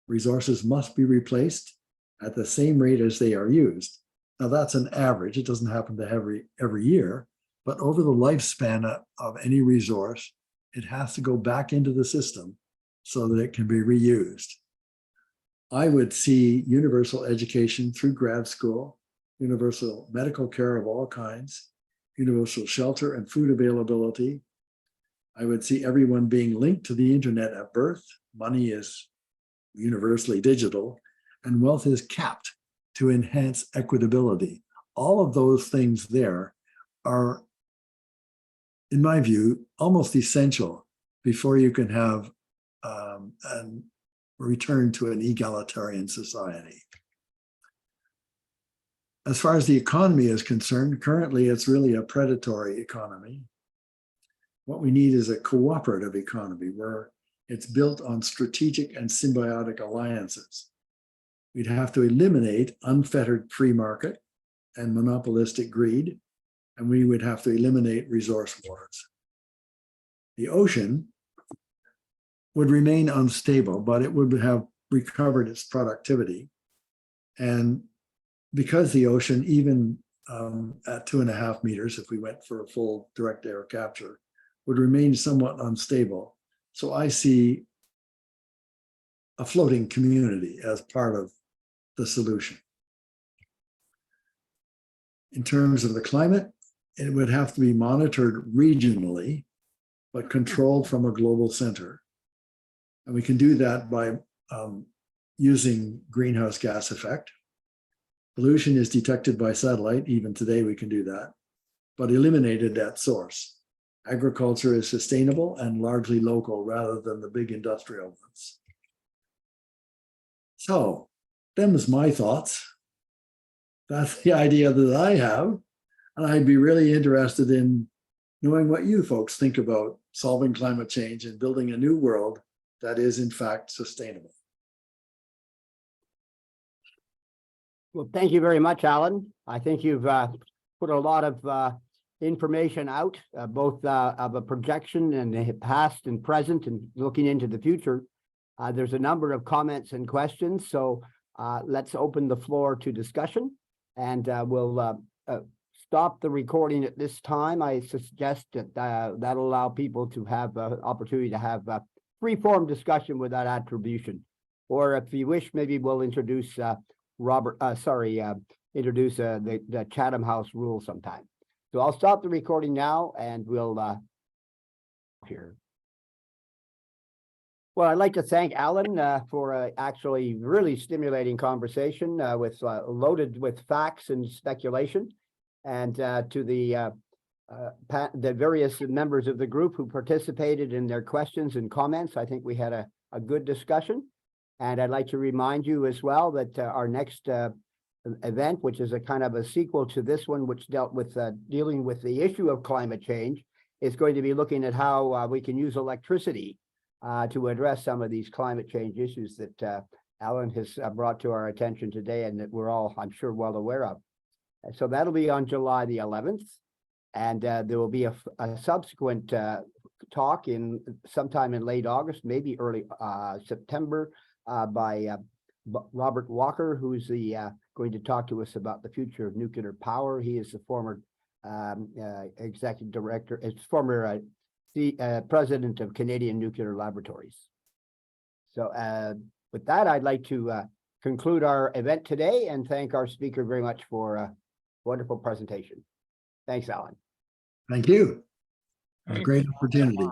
Resources must be replaced at the same rate as they are used. Now that's an average. It doesn't happen to every year, but over the lifespan of any resource, it has to go back into the system so that it can be reused. I would see universal education through grad school, universal medical care of all kinds, universal shelter and food availability. I would see everyone being linked to the internet at birth. Money is universally digital, and wealth is capped to enhance equitability. All of those things there are, in my view, almost essential before you can have a return to an egalitarian society. As far as the economy is concerned, currently it's really a predatory economy. What we need is a cooperative economy where it's built on strategic and symbiotic alliances. We'd have to eliminate unfettered free market and monopolistic greed, and we would have to eliminate resource wars. The ocean would remain unstable, but it would have recovered its productivity. And because the ocean, even at 2.5 meters, if we went for a full direct air capture, would remain somewhat unstable. So I see a floating community as part of the solution. In terms of the climate, it would have to be monitored regionally, but controlled from a global center. And we can do that by using greenhouse gas effect. Pollution is detected by satellite. Even today we can do that, but eliminated at source. Agriculture is sustainable and largely local rather than the big industrial ones. So, them's my thoughts. That's the idea that I have. And I'd be really interested in knowing what you folks think about solving climate change and building a new world that is in fact sustainable. Well, thank you very much, Alan. I think you've put a lot of information out, both of a projection and the past and present and looking into the future. There's a number of comments and questions, so let's open the floor to discussion, and we'll stop the recording at this time. I suggest that that'll allow people to have an opportunity to have a free-form discussion without attribution. Or if you wish, maybe we'll introduce introduce the Chatham House rule sometime. So I'll stop the recording now, and we'll here. Well, I'd like to thank Alan for actually really stimulating conversation with loaded with facts and speculation, and to the various members of the group who participated in their questions and comments. I think we had a good discussion. And I'd like to remind you as well that our next event, which is a kind of a sequel to this one, which dealt with dealing with the issue of climate change, is going to be looking at how we can use electricity to address some of these climate change issues that Alan has brought to our attention today, and that we're all, I'm sure, well aware of. So that'll be on July the 11th. And there will be a subsequent talk in sometime in late August, maybe early September, by Robert Walker, who's going to talk to us about the future of nuclear power. He is the former executive director, former president of Canadian Nuclear Laboratories. So with that, I'd like to conclude our event today and thank our speaker very much for a wonderful presentation. Thanks, Alan. Thank you. A great opportunity.